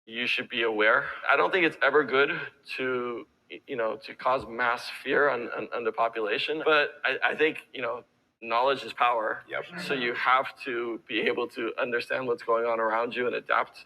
you should be aware. I don't think it's ever good to, to cause mass fear on the population. But I think, knowledge is power. Yep. So you have to be able to understand what's going on around you and adapt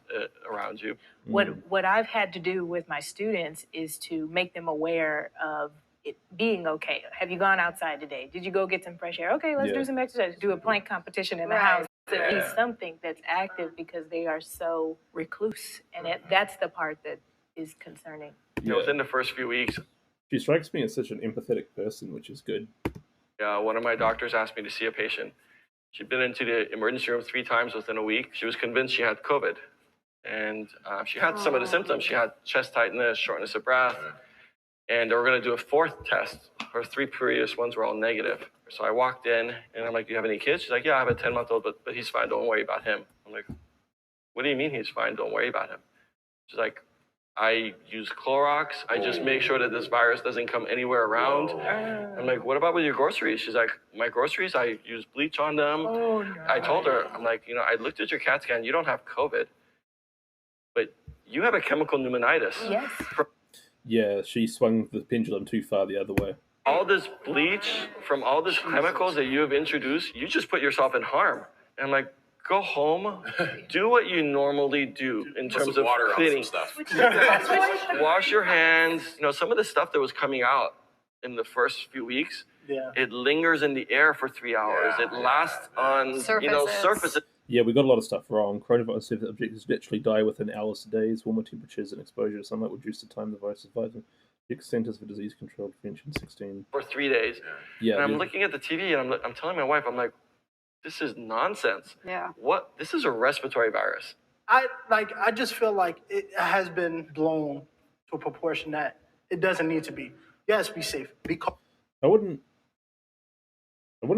around you. What I've had to do with my students is to make them aware of it being okay. Have you gone outside today? Did you go get some fresh air? Okay, let's do some exercise. Do a plank competition in the house. At least something that's active, because they are so recluse, and that's the part that is concerning. Within the first few weeks, she strikes me as such an empathetic person, which is good. One of my doctors asked me to see a patient. She'd been into the emergency room 3 times within a week. She was convinced she had COVID. And she had some of the symptoms. She had chest tightness, shortness of breath. And they were going to do a 4th test. Her 3 previous ones were all negative. So I walked in, and I'm like, do you have any kids? She's like, yeah, I have a 10-month-old, but he's fine. Don't worry about him. I'm like, what do you mean he's fine? Don't worry about him. She's like, I use Clorox. I just make sure that this virus doesn't come anywhere around. I'm like, what about with your groceries? She's like, my groceries, I use bleach on them. Oh, no. I told her, I'm like, I looked at your CAT scan. You don't have COVID, but you have a chemical pneumonitis. Yes. Yeah, she swung the pendulum too far the other way. All this bleach from all these chemicals that you have introduced, you just put yourself in harm. And I'm like, go home, do what you normally do in terms of water cleaning. on some stuff. Wash your hands. Some of the stuff that was coming out in the first few weeks, it lingers in the air for 3 hours. It lasts on surfaces. Yeah, we got a lot of stuff wrong. Coronavirus objectives literally die within hours to days. Warmer temperatures and exposure to sunlight reduce the time the virus survives. The Centers for Disease Control Prevention 16. For 3 days. Yeah. And I'm looking at the TV and I'm telling my wife, I'm like, this is nonsense. Yeah. What? This is a respiratory virus. I just feel like it has been blown to a proportion that it doesn't need to be. Yes, be safe. I wouldn't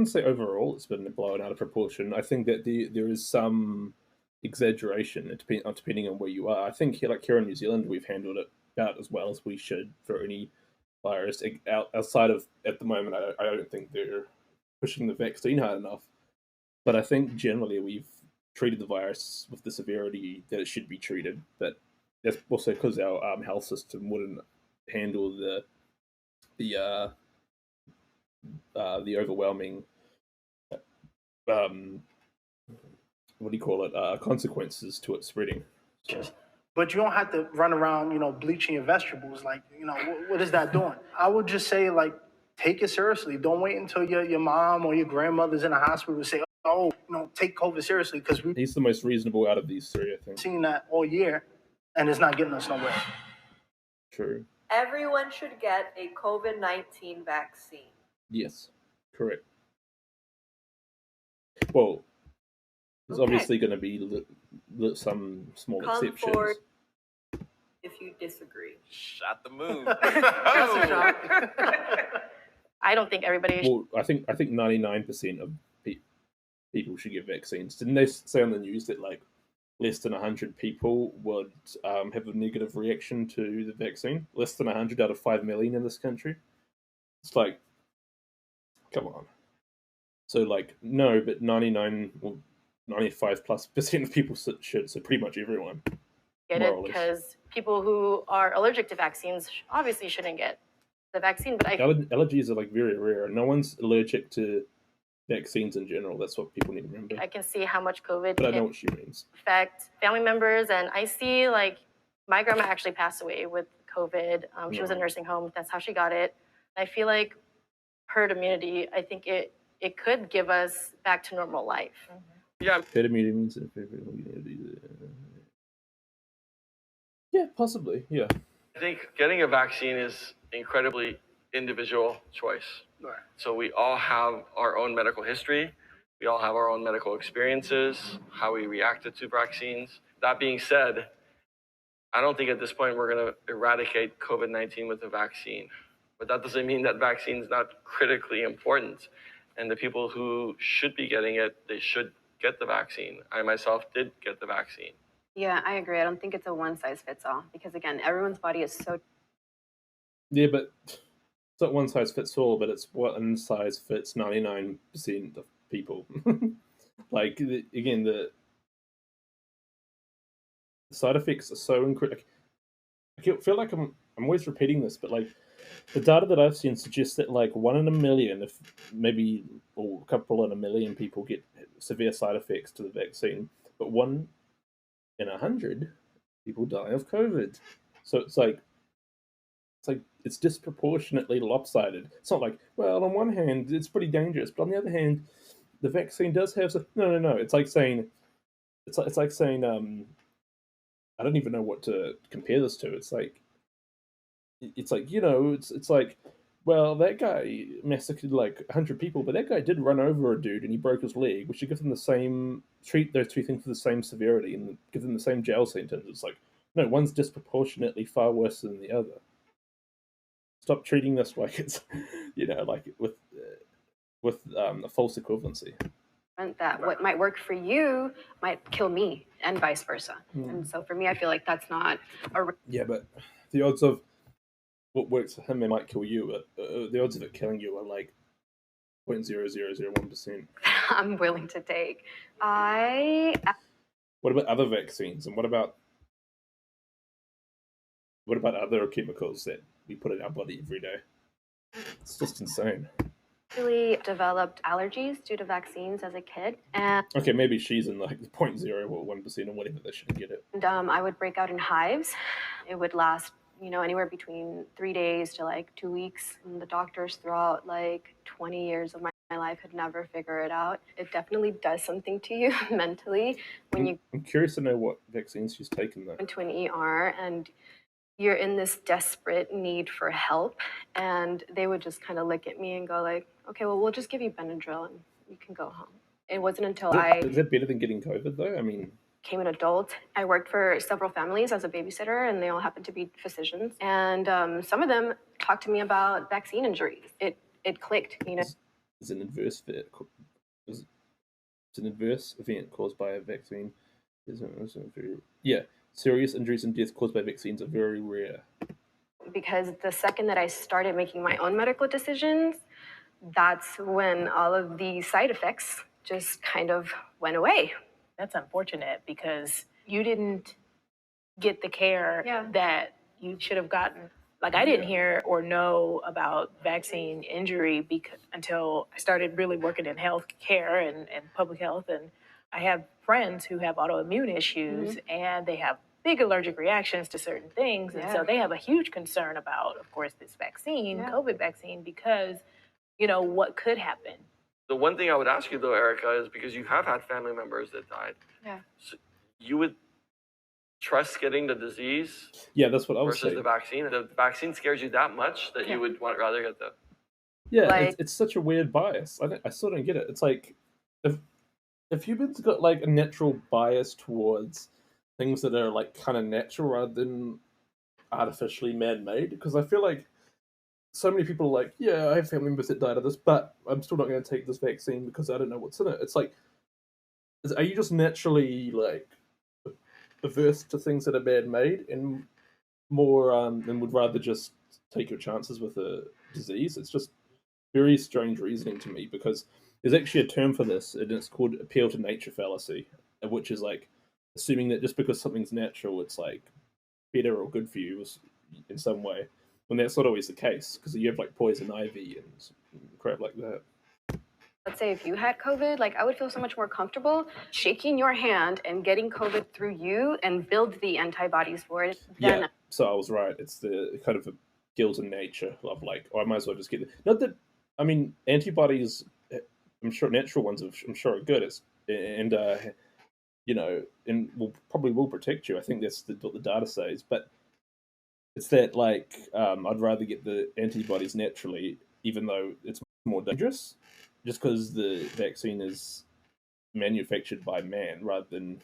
say overall it's been blown out of proportion. I think that there is some exaggeration depending on where you are. I think here in New Zealand, we've handled it about as well as we should for any virus. Outside of, at the moment, I don't think they're pushing the vaccine hard enough. But I think generally we've treated the virus with the severity that it should be treated. But that's also because our health system wouldn't handle the overwhelming consequences to it spreading. So. But you don't have to run around, bleaching your vegetables. Like, what is that doing? I would just say, take it seriously. Don't wait until your mom or your grandmother's in the hospital to say, oh, take COVID seriously, because he's the most reasonable out of these 3, I think. Seen that all year, and it's not getting us nowhere. True. Everyone should get a COVID-19 vaccine. Yes, correct. Well, there's obviously going to be some small exceptions. Forward if you disagree. Shot the moon. I don't think everybody. Well, I think 99% of people should get vaccines. Didn't they say on the news that less than 100 people would have a negative reaction to the vaccine? Less than 100 out of 5 million in this country. It's like, come on. So no, but 99 or 95+% of people should. So pretty much everyone. Get it, because people who are allergic to vaccines obviously shouldn't get the vaccine. But allergies are very rare. No one's allergic to vaccines in general. That's what people need to remember. I can see how much COVID but I know what she means. Affect family members, and I see my grandma actually passed away with COVID. She was in a nursing home. That's how she got it. I feel like herd immunity, I think it could give us back to normal life. Mm-hmm. Yeah. Herd immunity means yeah, possibly. Yeah. I think getting a vaccine is incredibly individual choice. Right. So we all have our own medical history. We all have our own medical experiences, how we reacted to vaccines. That being said, I don't think at this point we're going to eradicate COVID-19 with a vaccine. But that doesn't mean that vaccine is not critically important. And the people who should be getting it, they should get the vaccine. I myself did get the vaccine. Yeah, I agree. I don't think it's a one-size-fits-all, because again, everyone's body is so... Yeah, but it's not one size fits all, but it's one size fits 99% of people. Again, the side effects are so incredible. I feel like I'm always repeating this, but like the data that I've seen suggests that like 1 in a million, if maybe or a couple in a million people get severe side effects to the vaccine, but 1 in 100 people die of COVID. So it's disproportionately lopsided. It's not like, well, on one hand it's pretty dangerous, but on the other hand, the vaccine does have some. No. It's like saying I don't even know what to compare this to. It's like it's like, well, that guy massacred like 100 people, but that guy did run over a dude and he broke his leg. We should give them the same treat those two things for the same severity and give them the same jail sentence. It's like, no, one's disproportionately far worse than the other. Stop treating this like it's like with a false equivalency. That what might work for you might kill me, and vice versa. And so for me, I feel like that's not Yeah, but the odds of what works for him, it might kill you, but the odds of it killing you are like 0.0001%. I'm willing to take. What about other vaccines, and what about other chemicals that we put in our body every day? It's just insane. Really developed allergies due to vaccines as a kid, and Okay, maybe she's in like the 0.01% or whatever that shouldn't get it. I would break out in hives. It would last, anywhere between 3 days to like 2 weeks. And the doctors throughout like 20 years of my life could never figure it out. It definitely does something to you mentally when you. I'm curious to know what vaccines she's taken though. Into an ER and you're in this desperate need for help, and they would just kind of look at me and go like, okay, well, we'll just give you Benadryl and you can go home. It wasn't until Is that better than getting COVID though? I mean, became an adult. I worked for several families as a babysitter, and they all happened to be physicians. And some of them talked to me about vaccine injuries. It clicked, Is an adverse event caused by a vaccine. Yeah, serious injuries and death caused by vaccines are very rare. Because the second that I started making my own medical decisions, that's when all of the side effects just kind of went away. That's unfortunate because you didn't get the care that you should have gotten. Like I didn't hear or know about vaccine injury until I started really working in health care and public health. And I have friends who have autoimmune issues and they have big allergic reactions to certain things. And so they have a huge concern about, of course, this vaccine, COVID vaccine, because, what could happen. The one thing I would ask you though, Erica, is because you have had family members that died. Yeah. So you would trust getting the disease that's what I was versus saying. the vaccine? The vaccine scares you that much that you would rather get the... Yeah, it's such a weird bias. I still don't get it. It's like if humans got like a natural bias towards things that are like kind of natural rather than artificially man-made, because I feel like so many people are like, yeah, I have family members that died of this, but I'm still not going to take this vaccine because I don't know what's in it. It's like, are you just naturally like averse to things that are man-made and more and would rather just take your chances with a disease? It's just very strange reasoning to me, because there's actually a term for this, and it's called appeal to nature fallacy, which is like assuming that just because something's natural, it's like better or good for you in some way, when that's not always the case, because you have like poison ivy and crap like that. Let's say if you had COVID, like I would feel so much more comfortable shaking your hand and getting COVID through you and build the antibodies for it. Yeah, so I was right. It's the kind of a guilt in nature of like, oh, I might as well just get it. Not that, I mean, antibodies, I'm sure natural ones, I'm sure are good. And will protect you. I think that's what the data says. But it's that like I'd rather get the antibodies naturally, even though it's more dangerous, just because the vaccine is manufactured by man rather than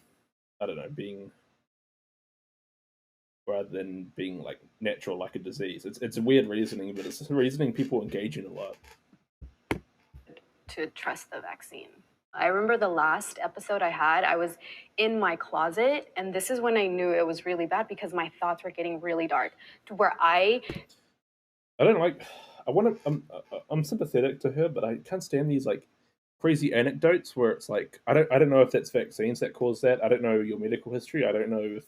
being like natural, like a disease. It's a weird reasoning, but it's a reasoning people engage in a lot. To trust the vaccine. I remember the last episode I had, I was in my closet, and this is when I knew it was really bad because my thoughts were getting really dark to where I don't like. I'm sympathetic to her, but I can't stand these like crazy anecdotes where it's like I don't know if that's vaccines that cause that. I don't know your medical history. I don't know if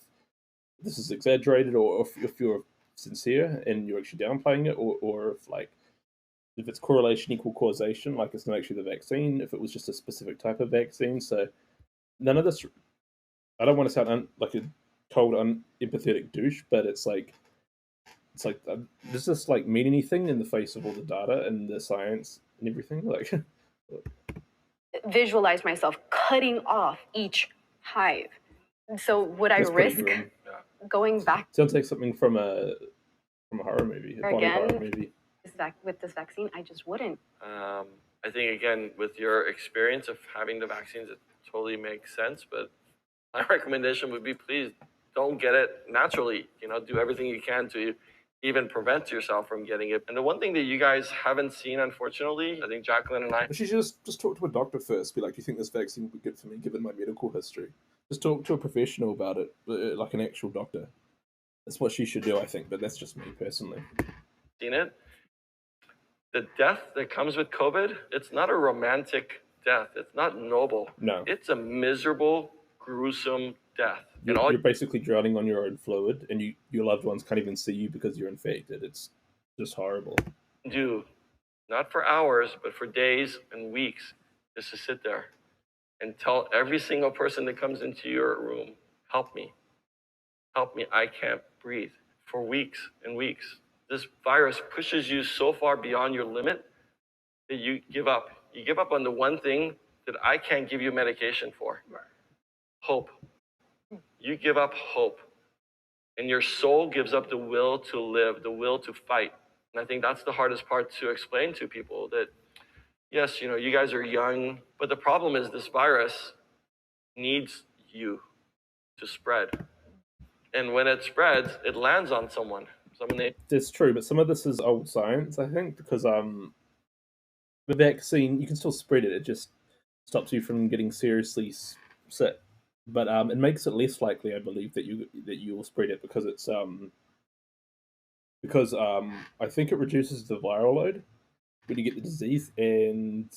this is exaggerated, or if you're sincere and you're actually downplaying it, or if it's correlation equal causation, like it's not actually the vaccine, if it was just a specific type of vaccine. So none of this. I don't want to sound like a cold, unempathetic douche, but does this like mean anything in the face of all the data and the science and everything? Like, Visualize myself cutting off each hive. So would I that's pretty risk grim. going back Sounds like something from a horror movie, a body horror again movie. with this vaccine? I just wouldn't. I think, again, with your experience of having the vaccines, it totally makes sense. But my recommendation would be, please don't get it naturally. Do everything you can to even prevent yourself from getting it. And the one thing that you guys haven't seen, unfortunately, I think Jacqueline and I. But she should just talk to a doctor first. Be like, do you think this vaccine would be good for me, given my medical history? Just talk to a professional about it, like an actual doctor. That's what she should do, I think. But that's just me personally. Seen it. The death that comes with COVID, it's not a romantic death. It's not noble. No. It's a miserable, gruesome death. You're basically drowning on your own fluid, and your loved ones can't even see you because you're infected. It's just horrible. Do, not for hours, but for days and weeks, is to sit there and tell every single person that comes into your room, help me, I can't breathe, for weeks and weeks. This virus pushes you so far beyond your limit that you give up. You give up on the one thing that I can't give you medication for. Hope. You give up hope. And your soul gives up the will to live, the will to fight. And I think that's the hardest part to explain to people, that yes, you guys are young, but the problem is this virus needs you to spread. And when it spreads, it lands on someone. That's true, but some of this is old science, I think, because the vaccine, you can still spread it. It just stops you from getting seriously sick. But it makes it less likely, I believe, that you will spread it because I think it reduces the viral load when you get the disease, and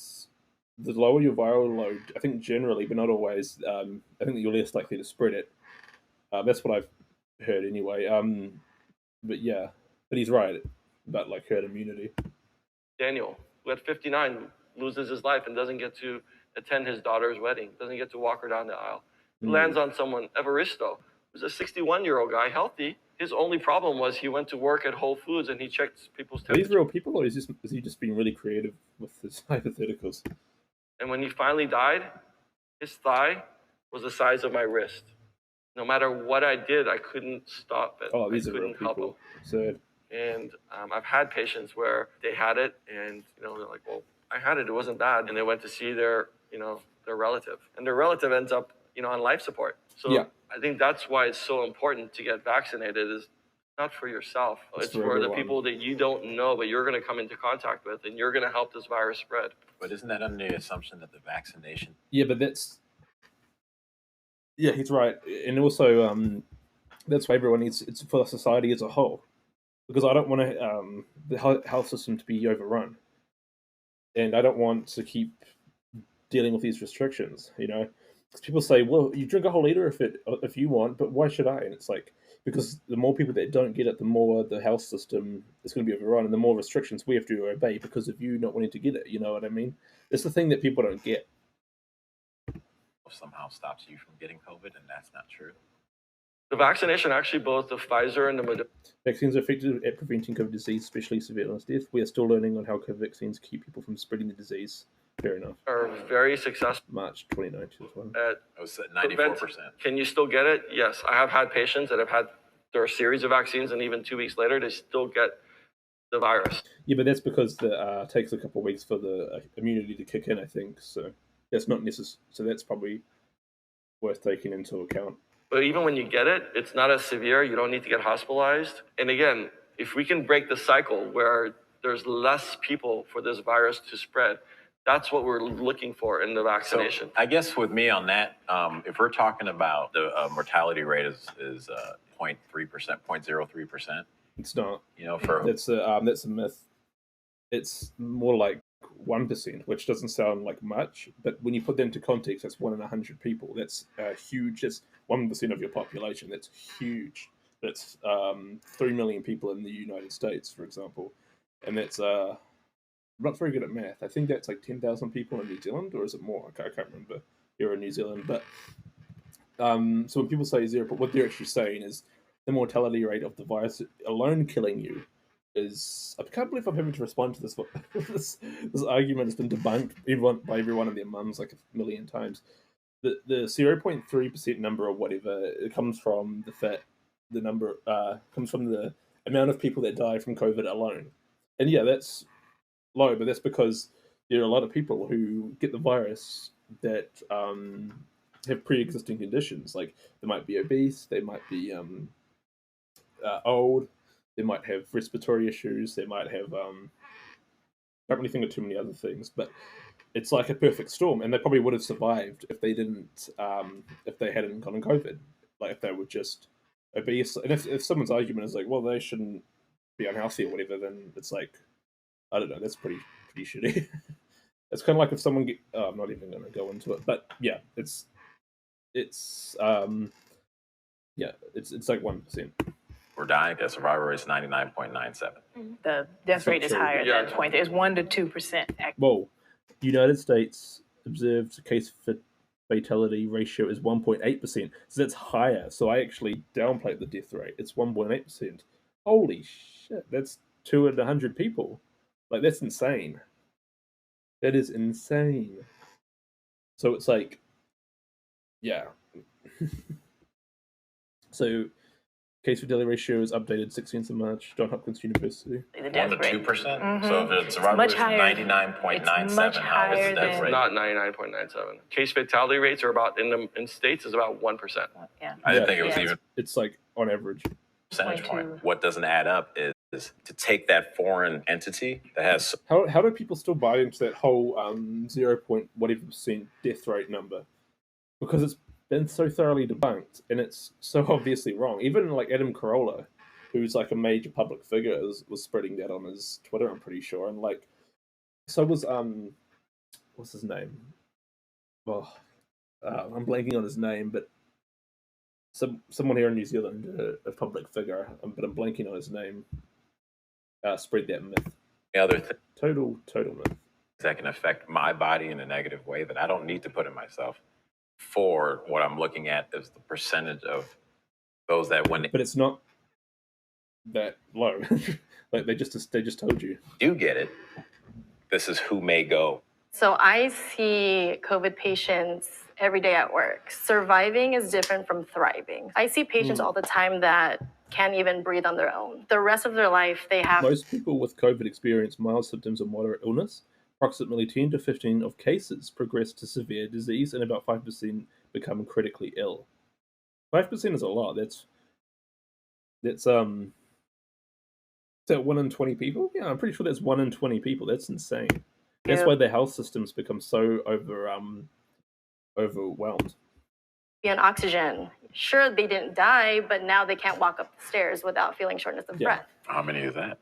the lower your viral load, I think generally, but not always, I think that you're less likely to spread it. That's what I've heard anyway. But yeah, but he's right about like herd immunity. Daniel, who at 59 loses his life and doesn't get to attend his daughter's wedding, doesn't get to walk her down the aisle. He lands on someone, Evaristo, who's a 61-year-old guy, healthy. His only problem was he went to work at Whole Foods and he checked people's Are these temperature. real people, or is he just being really creative with his hypotheticals? And when he finally died, his thigh was the size of my wrist. No matter what I did, I couldn't stop it. Oh, these I are real couldn't help people. him. Sad. And I've had patients where they had it, and they're like, "Well, I had it. It wasn't bad." And they went to see their relative, and their relative ends up, on life support. So yeah. I think that's why it's so important to get vaccinated. Is not for yourself. It's for the people that you don't know, but you're going to come into contact with, and you're going to help this virus spread. But isn't that under the assumption that the vaccination? Yeah, but yeah, he's right, and also that's why everyone needs. It's for society as a whole, because I don't want the health system to be overrun, and I don't want to keep dealing with these restrictions. Because people say, "Well, you drink a whole liter if you want, but why should I?" And it's like, because the more people that don't get it, the more the health system is going to be overrun, and the more restrictions we have to obey because of you not wanting to get it. You know what I mean? It's the thing that people don't get. Somehow stops you from getting COVID, and that's not true. The vaccination, actually, both the Pfizer and the Moderna. Vaccines are effective at preventing COVID disease, especially severe illness death. We are still learning on how COVID vaccines keep people from spreading the disease. Fair enough. Are very successful. March 2019 as well. It was at 94%. Can you still get it? Yes. I have had patients that have had their series of vaccines, and even 2 weeks later, they still get the virus. Yeah, but that's because it takes a couple of weeks for the immunity to kick in, I think. So that's not necessary. So that's probably worth taking into account. But even when you get it, it's not as severe. You don't need to get hospitalized. And again, if we can break the cycle where there's less people for this virus to spread, that's what we're looking for in the vaccination. So I guess with me on that, if we're talking about the mortality rate is 0.3%, 0.03%. It's not. For that's a myth. It's more like 1%, which doesn't sound like much, but when you put that into context, that's 1 in 100 people. That's huge. That's 1% of your population. That's huge. That's 3 million people in the United States, for example, and that's I'm not very good at math. I think that's like 10,000 people in New Zealand, or is it more? I can't remember. Here in New Zealand, but so when people say zero, but what they're actually saying is the mortality rate of the virus alone killing you is. I can't believe I'm having to respond to this. This argument has been debunked by everyone and their mums like a million times. The 0.3% number or whatever, it comes from the number comes from the amount of people that die from COVID alone. And yeah, that's low, but that's because there are a lot of people who get the virus that have pre-existing conditions. Like they might be obese, they might be old, they might have respiratory issues, they might have don't really think of too many other things, but it's like a perfect storm, and they probably would have survived if they didn't, if they hadn't gotten COVID. Like if they were just obese, and if someone's argument is like, well, they shouldn't be unhealthy or whatever, then it's like, I don't know, that's pretty shitty. It's kind of like if someone I'm not even going to go into it, but yeah, it's like 1%. We're dying. The survival rate is 99.97. The death rate is true. higher Yeah. at that point. There's 1 to 2%. Well, United States observed case fatality ratio is 1.8%, so that's higher. So I actually downplayed the death rate. It's 1.8%. Holy shit, that's 2 in 100 people. Like that's insane. That is insane. So it's like, yeah. So case fatality ratio is updated 16th of March, Johns Hopkins University. The 1 death to rate. 2%. So if the survival much rate is higher. 99.97, It's much how is higher the death than- rate? Not 99.97. Case fatality rates are about in states is about 1%. Yeah. I didn't think it was Yeah. even It's like on average. percentage 0.2. point. What doesn't add up is to take that foreign entity that has How do people still buy into that whole 0. Whatever percent death rate number? Because it's been so thoroughly debunked and it's so obviously wrong. Even like Adam Carolla, who's like a major public figure, was spreading that on his Twitter, I'm pretty sure. And like, so was what's his name? Oh, I'm blanking on his name, but someone here in New Zealand, a public figure, but I'm blanking on his name. Spread that myth. the other thing Total myth. that can affect my body in a negative way that I don't need to put in myself. For what I'm looking at is the percentage of those that when they But it's not that low. Like they just told you. do get it, this is who may go. So I see COVID patients every day at work. Surviving is different from thriving. I see patients all the time that can't even breathe on their own. The rest of their life, they have Most people with COVID experience mild symptoms of moderate illness. Approximately 10 to 15 of cases progress to severe disease, and about 5% become critically ill. 5% is a lot. That's is that 1 in 20 people? Yeah, I'm pretty sure that's 1 in 20 people. That's insane. That's Yeah. why the health systems become so overwhelmed. be on oxygen. Sure, they didn't die, but now they can't walk up the stairs without feeling shortness of Yeah. breath. How many is that?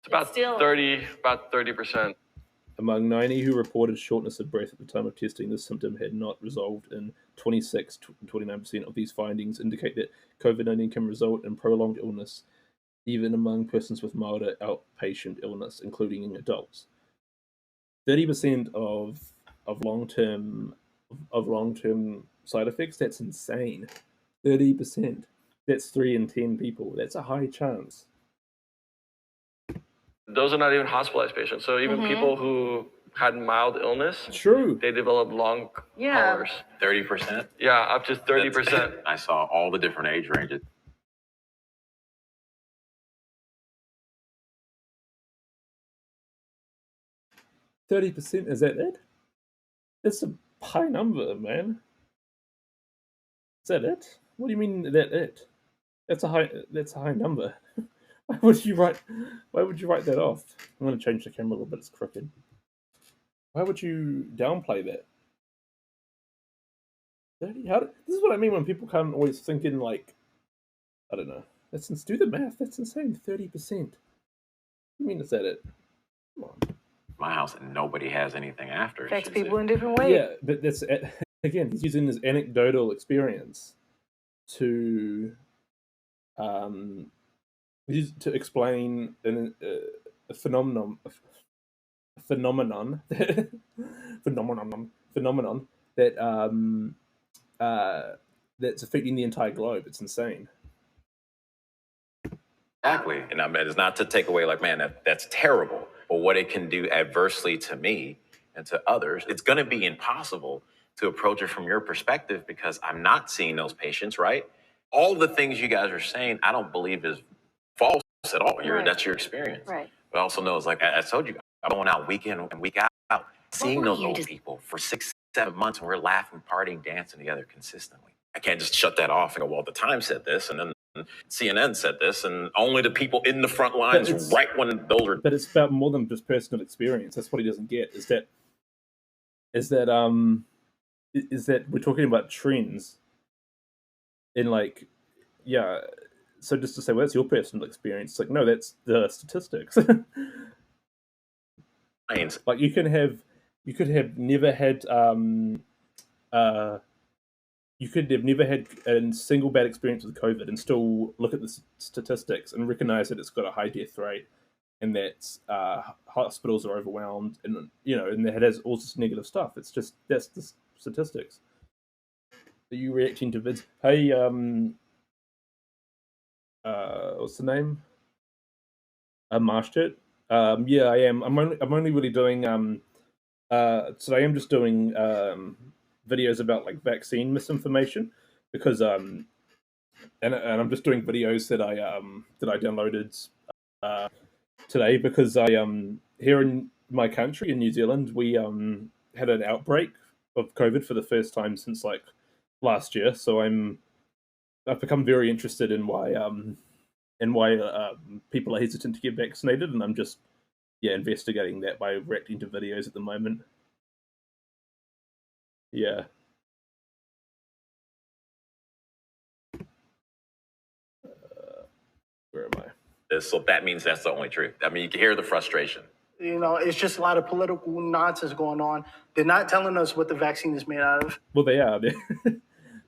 It's about still- 30%. Among 90 who reported shortness of breath at the time of testing, this symptom had not resolved in 29% of these findings indicate that COVID-19 can result in prolonged illness, even among persons with milder outpatient illness, including in adults. 30% of long-term side effects, that's insane. 30%. That's 3 in 10 people. That's a high chance. Those are not even hospitalized patients. So even people who had mild illness, True. they develop long Yeah. haulers. 30%? Yeah, up to 30%. I saw all the different age ranges. %30%, is that it? That's a high number, man. Is that it? What do you mean that it? That's a high number. Why would you write that off? I'm gonna change the camera a little bit, it's crooked. Why would you downplay that? 30? This is what I mean when people can't always think in like, I don't know. Do the math, that's insane. 30%. You mean is that it? Come on. My house and nobody has anything after. Affects She said, people in different ways. Yeah, but that's again, he's using his anecdotal experience. to used to explain a phenomenon phenomenon phenomenon that that's affecting the entire globe. It's insane. Exactly. And I mean, it's not to take away like, man, that's terrible. But what it can do adversely to me and to others, it's going to be impossible to approach it from your perspective because I'm not seeing those patients, right? All the things you guys are saying, I don't believe is false at all. Right. That's your experience. Right. But I also know it's like I told you, I'm going out week in and week out, seeing those old people for 6-7 months, and we're laughing, partying, dancing together consistently. I can't just shut that off and go, well, the Times said this, and then CNN said this, and only the people in the front lines right when those are. But it's about more than just personal experience. That's what he doesn't get. Is that we're talking about trends in like, yeah. So just to say, well, that's your personal experience. It's like, no, that's the statistics. Like you could have never had you could have never had a single bad experience with COVID and still look at the statistics and recognize that it's got a high death rate and that hospitals are overwhelmed and and that it has all this negative stuff. It's just that's the statistics. Are you reacting to vids? Hey, what's the name? Marshjet. Yeah, I am. I'm only really doing today I'm just doing videos about like vaccine misinformation because and I'm just doing videos that I downloaded today because I here in my country in New Zealand we had an outbreak of COVID for the first time since like last year. So I've become very interested in why people are hesitant to get vaccinated, and I'm just investigating that by reacting to videos at the moment. Yeah. Where am I? So that means that's the only truth. I mean, you can hear the frustration. It's just a lot of political nonsense going on. They're not telling us what the vaccine is made out of. Well, they are.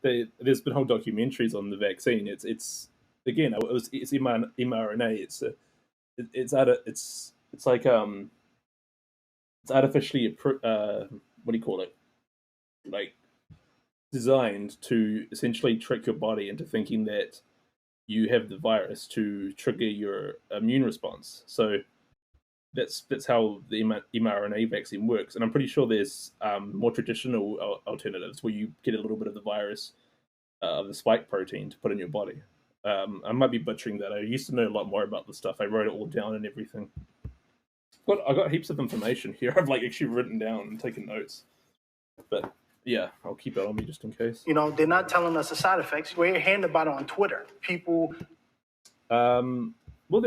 There's been whole documentaries on the vaccine. It's again, it's mRNA. It's artificially what do you call it? Like designed to essentially trick your body into thinking that you have the virus to trigger your immune response. So that's how the mRNA vaccine works. And I'm pretty sure there's more traditional alternatives where you get a little bit of the virus, the spike protein, to put in your body. I might be butchering that. I used to know a lot more about this stuff. I wrote it all down and everything. I got heaps of information here. I've like actually written down and taken notes. But yeah, I'll keep it on me just in case. They're not telling us the side effects. We're hearing about it on Twitter. People. Well,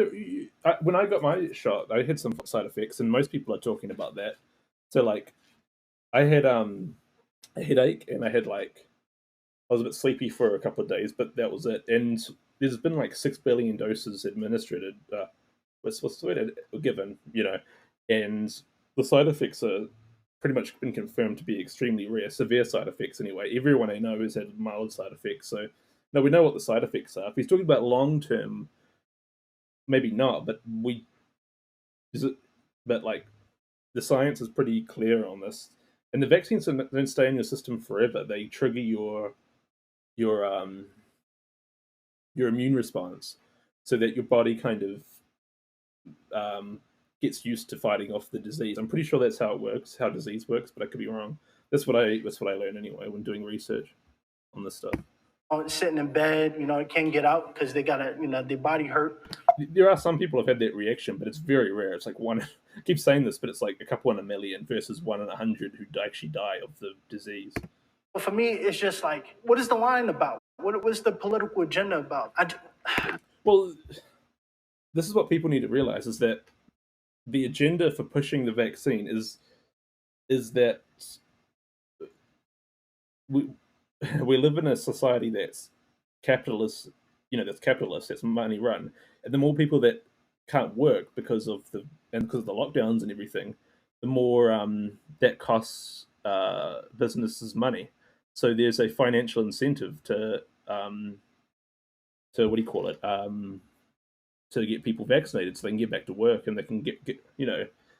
when I got my shot, I had some side effects, and most people are talking about that. So like, I had a headache, and I was a bit sleepy for a couple of days, but that was it. And there's been like 6 billion doses administered. What's the word given? And the side effects are pretty much been confirmed to be extremely rare, severe side effects anyway. Everyone I know has had mild side effects, so no, we know what the side effects are. If he's talking about long term, maybe not, but like the science is pretty clear on this. And the vaccines don't stay in your system forever. They trigger your immune response so that your body kind of gets used to fighting off the disease. I'm pretty sure that's how it works, how disease works, but I could be wrong. That's what I learned anyway when doing research on this stuff. Sitting in bed, can't get out because they got their body hurt. There are some people who've had that reaction, but it's very rare. It's like one. I keep saying this, but it's like a couple in a million versus 1 in 100 who actually die of the disease. Well, for me, it's just like, what is the line about? What's the political agenda about? Well, this is what people need to realize: is that the agenda for pushing the vaccine is that we live in a society that's capitalist, that's money run, and the more people that can't work because of the lockdowns and everything, the more that costs businesses money. So there's a financial incentive to to what do you call it? To get people vaccinated so they can get back to work and they can get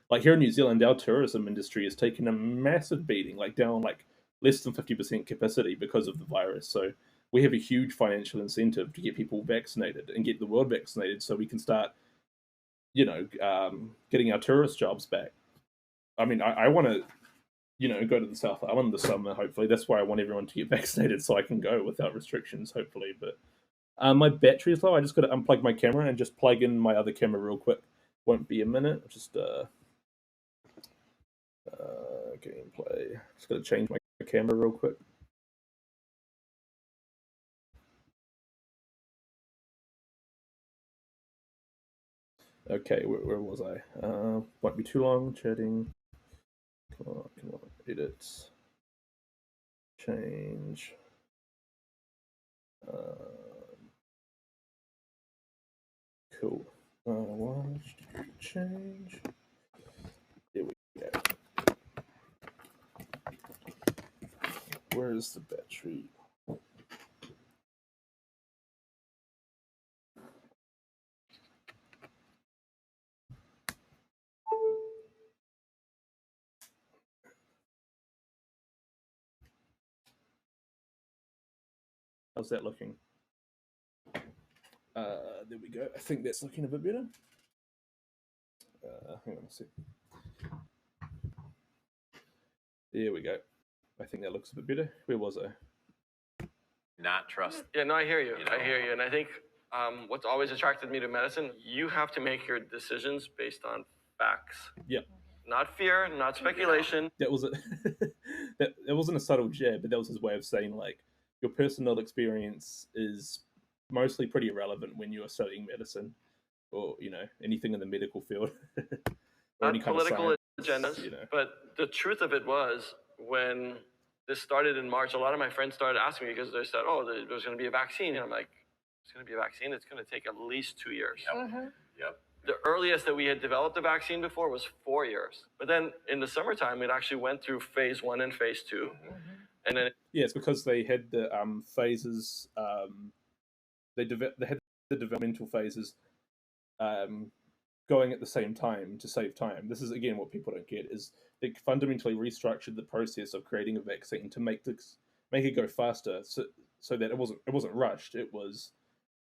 like here in New Zealand, our tourism industry has taken a massive beating, like down like less than 50% capacity because of the virus. So we have a huge financial incentive to get people vaccinated and get the world vaccinated so we can start, getting our tourist jobs back. I mean, I want to, go to the South Island in the summer, hopefully. That's why I want everyone to get vaccinated so I can go without restrictions, hopefully. But my battery is low. I just got to unplug my camera and just plug in my other camera real quick. Won't be a minute. Just gameplay. Just got to change my camera real quick. Okay, where was I? Won't be too long. Chatting. Come on. Edit. Change. Cool. Watch. Change. There we go. Where's the battery? How's that looking? There we go. I think that's looking a bit better. Hang on a sec. There we go. I think that looks a bit better. Where was I? Not trust. Yeah, no, I hear you. You know? I hear you. And I think what's always attracted me to medicine, you have to make your decisions based on facts. Yep. Not fear, not speculation. That was that wasn't a subtle jab, but that was his way of saying like your personal experience is mostly pretty irrelevant when you are studying medicine or anything in the medical field. Not political science, agendas. But the truth of it was when this started in March, a lot of my friends started asking me because they said, "Oh, there's going to be a vaccine," and I'm like, "It's going to be a vaccine. It's going to take at least 2 years." Yep. The earliest that we had developed a vaccine before was 4 years. But then in the summertime, it actually went through phase 1 and phase 2. And then it's because they had the phases. They had the developmental phases going at the same time to save time. This is again what people don't get is they fundamentally restructured the process of creating a vaccine to make it go faster, so that it wasn't rushed. It was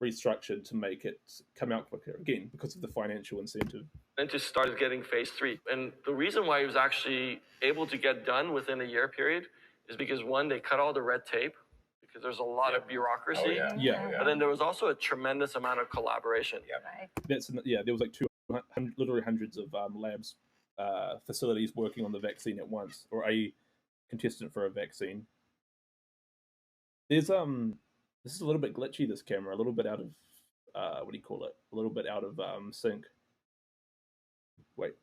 restructured to make it come out quicker, again because of the financial incentive. Then just started getting phase 3. And the reason why he was actually able to get done within a year period is because, one, they cut all the red tape because there's a lot of bureaucracy. But then there was also a tremendous amount of collaboration. Right. There was like literally hundreds of labs, facilities working on the vaccine at once, or a contestant for a vaccine. There's this is a little bit glitchy, this camera, a little bit out of a little bit out of sync. Wait,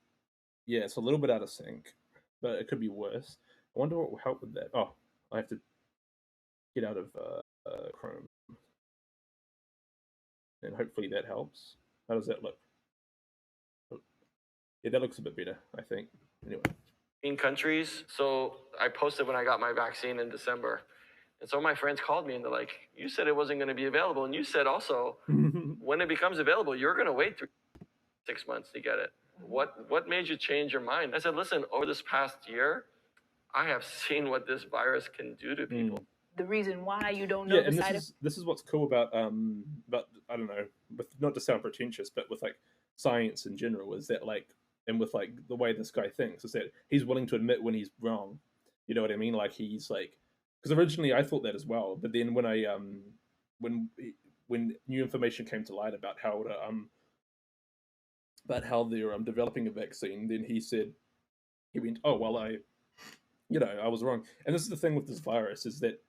yeah, it's a little bit out of sync, but it could be worse. I wonder what will help with that. Oh, I have to get out of Chrome, and hopefully that helps. How does that look? Yeah, that looks a bit better, I think. Anyway. In countries, so I posted when I got my vaccine in December. And some of my friends called me and they're like, "You said it wasn't going to be available. And you said also, when it becomes available, you're going to wait 6 months to get it. What made you change your mind?" I said, "Listen, over this past year, I have seen what this virus can do to people." The reason why you don't know the side effects. This is what's cool about I don't know, but not to sound pretentious, but with like science in general, is that like, and with like the way this guy thinks, is that he's willing to admit when he's wrong. You know what I mean? Like he's like, because originally I thought that as well, but then when I when new information came to light about how they're developing a vaccine, then he went, "Oh well, I was wrong." And this is the thing with this virus, is that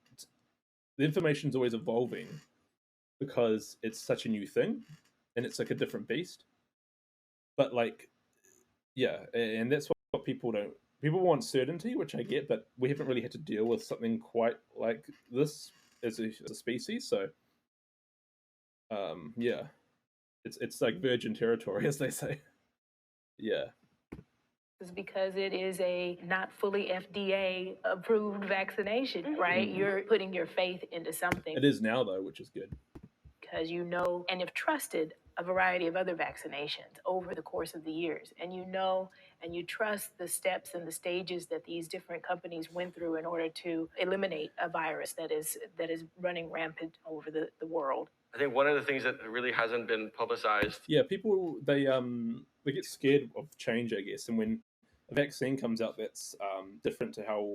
the information's always evolving because it's such a new thing and it's like a different beast. But like, yeah, and that's what people want certainty, which I get, but we haven't really had to deal with something quite like this as a species. So, yeah, it's like virgin territory, as they say. Yeah. is because it is a not fully FDA approved vaccination, right? You're putting your faith into something. It is now though, which is good. Because you know and have trusted a variety of other vaccinations over the course of the years. And you know and you trust the steps and the stages that these different companies went through in order to eliminate a virus that is running rampant over the world. I think one of the things that really hasn't been publicized. Yeah, people they get scared of change, I guess, and when a vaccine comes out that's different to how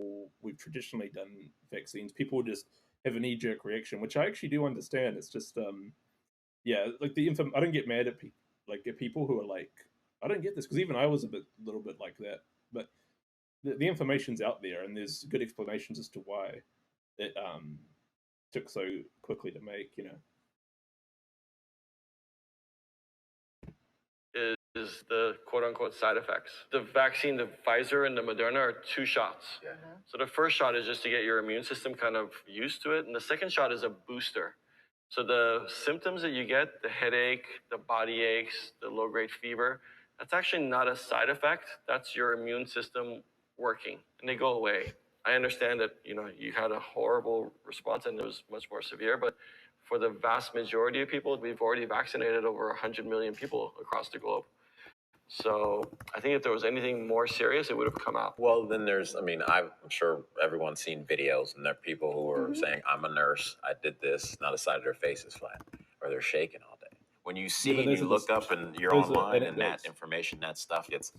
we've traditionally done vaccines, people just have a knee-jerk reaction, which I actually do understand. It's just yeah, like I don't get mad at people who are like, I don't get this, because even I was a little bit like that. But the information's out there, and there's good explanations as to why it took so quickly to make. Is the quote-unquote side effects. The vaccine, the Pfizer and the Moderna, are 2 shots. Yeah. So the first shot is just to get your immune system kind of used to it, and the second shot is a booster. So the symptoms that you get, the headache, the body aches, the low-grade fever, that's actually not a side effect. That's your immune system working, and they go away. I understand that you had a horrible response and it was much more severe, but for the vast majority of people, we've already vaccinated over 100 million people across the globe. So I think if there was anything more serious, it would have come out. Well, then I'm sure everyone's seen videos, and there are people who are saying, I'm a nurse, I did this, now the side of their face is flat, or they're shaking all day. When you see and you look up and you're online and that information, that stuff gets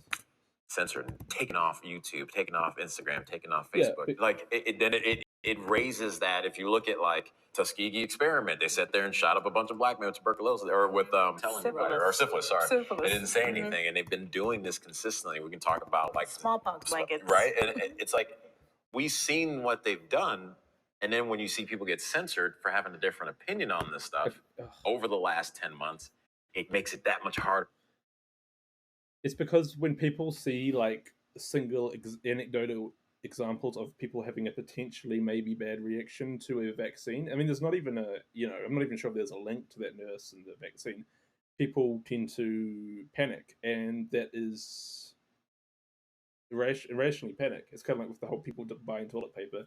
censored and taken off YouTube, taken off Instagram, taken off Facebook. It raises that. If you look at like Tuskegee experiment, they sat there and shot up a bunch of black men with tuberculosis or with syphilis. Sorry, they didn't say anything, and they've been doing this consistently. We can talk about like smallpox blankets, right? And it's like we've seen what they've done, and then when you see people get censored for having a different opinion on this stuff over the last 10 months, it makes it that much harder. It's because when people see like single anecdotal examples of people having a potentially maybe bad reaction to a vaccine. I mean, there's not even I'm not even sure if there's a link to that nurse and the vaccine. People tend to panic, and that is irrationally panic. It's kind of like with the whole people buying toilet paper,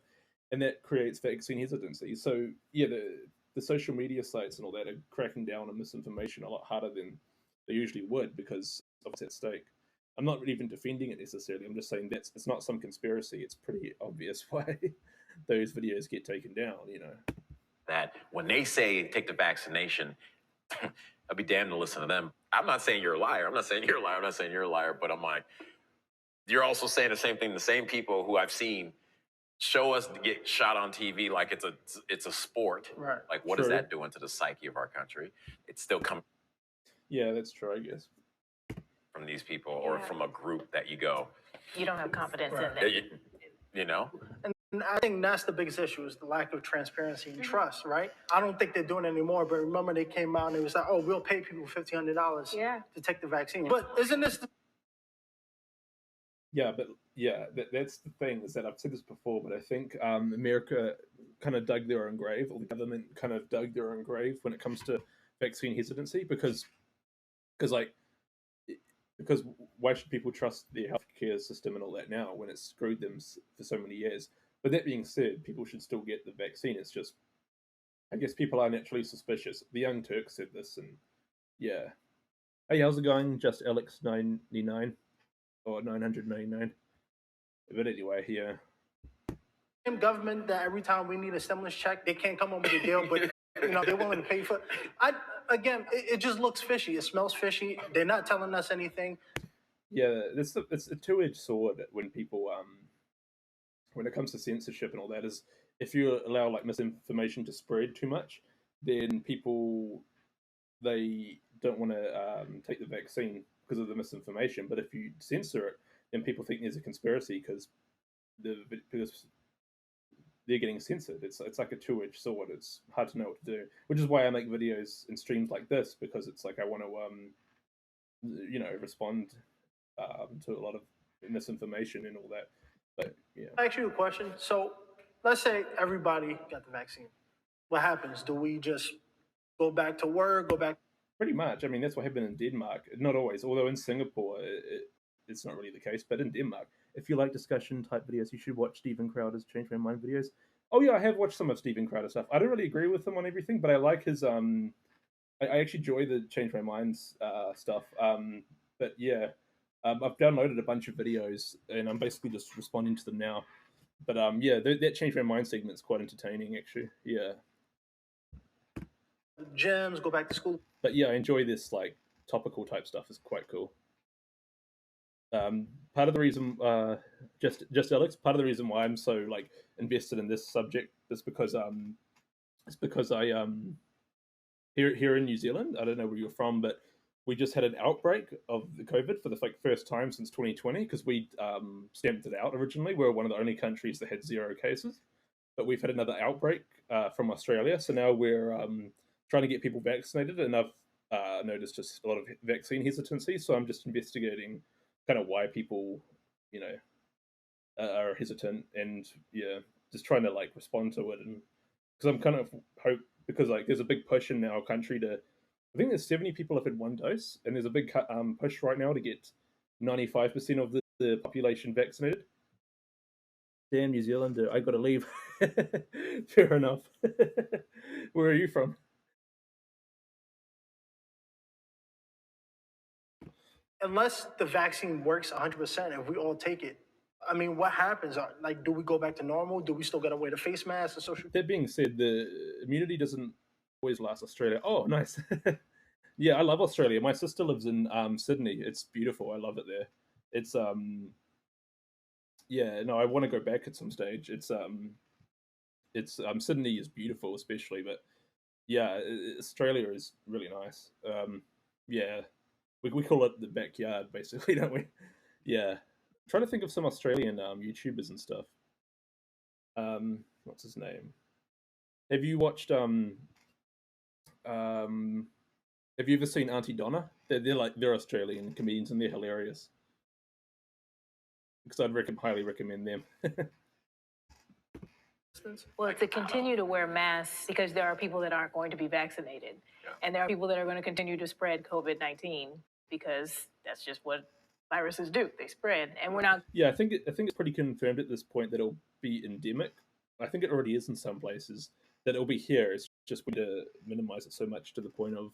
and that creates vaccine hesitancy. So yeah, the social media sites and all that are cracking down on misinformation a lot harder than they usually would because of what's at stake. I'm not even defending it necessarily. I'm just saying it's not some conspiracy. It's pretty obvious why those videos get taken down, That when they say take the vaccination, I'd be damned to listen to them. I'm not saying you're a liar. I'm not saying you're a liar, but I'm like, you're also saying the same thing. The same people who I've seen show us get shot on TV like it's a sport. Right. Like, what is that doing to the psyche of our country? It's still coming. Yeah, that's true, I guess. From these people or from a group that you don't have confidence in them. And I think that's the biggest issue is the lack of transparency and trust, right? I don't think they're doing it anymore, but remember they came out and it was like, oh, we'll pay people $1,500 to take the vaccine. But isn't this that's the thing, is that I've said this before, but I think America kind of dug their own grave, or the government kind of dug their own grave when it comes to vaccine hesitancy, because why should people trust their healthcare system and all that now when it's screwed them for so many years? But that being said, people should still get the vaccine. It's just, I guess people are naturally suspicious. The Young Turk said this, and yeah. Hey, how's it going? Just Alex 99 or 999. But anyway, yeah. same government that every time we need a stimulus check, they can't come up with a deal, but they're willing to pay for it. It just looks fishy. It smells fishy. They're not telling us anything. Yeah, it's a two-edged sword when people when it comes to censorship and all that, is if you allow like misinformation to spread too much, then people they don't want to take the vaccine because of the misinformation. But if you censor it, then people think there's a conspiracy because they're getting censored. It's like a two-edged sword. It's hard to know what to do, which is why I make videos and streams like this, because it's like I want to respond to a lot of misinformation and all that. But yeah, I ask you a question. So let's say everybody got the vaccine. What happens? Do we just go back to work? Go back? pretty much. I mean, that's what happened in Denmark. Not always, although in Singapore, it's not really the case. But in Denmark, if you like discussion type videos, you should watch Stephen Crowder's Change My Mind videos. Oh yeah, I have watched some of Stephen Crowder stuff. I don't really agree with him on everything, but I like his I actually enjoy the Change My Minds stuff. But yeah, I've downloaded a bunch of videos and I'm basically just responding to them now. But yeah, that Change My Mind segment is quite entertaining, actually. Yeah. Gyms, go back to school. But yeah, I enjoy this like topical type stuff. It's quite cool. Part of the reason, just Alex, part of the reason why I'm so like invested in this subject is because I here in New Zealand, I don't know where you're from, but we just had an outbreak of the COVID for the first time since 2020 because we stamped it out originally. We were one of the only countries that had 0 cases, but we've had another outbreak from Australia. So now we're trying to get people vaccinated, and I've noticed just a lot of vaccine hesitancy. So I'm just investigating kind of why people, are hesitant, and yeah, just trying to like respond to it, and because I'm kind of hope because like there's a big push in our country to, I think there's 70 people have had 1 dose, and there's a big push right now to get 95% of the population vaccinated. Damn New Zealander, I gotta leave. Fair enough. Where are you from? Unless the vaccine works 100%, if we all take it, I mean, what happens? Like, do we go back to normal? Do we still gotta wear the face mask and social? That being said, the immunity doesn't always last. Australia. Oh, nice. Yeah, I love Australia. My sister lives in Sydney. It's beautiful. I love it there. It's yeah, no, I want to go back at some stage. It's Sydney is beautiful, especially, but yeah, Australia is really nice. Yeah, we call it the backyard, basically, don't we? Yeah, trying to think of some Australian YouTubers and stuff. What's his name? Have you watched have you ever seen Auntie Donna? They're Australian comedians and they're hilarious. Because I'd highly recommend them. Well, to continue to wear masks because there are people that aren't going to be vaccinated, and there are people that are going to continue to spread COVID-19 because that's just what viruses do. They spread, and we're not. Yeah, I think it's pretty confirmed at this point that it'll be endemic. I think it already is in some places. That it'll be here. It's just we need to minimize it so much to the point of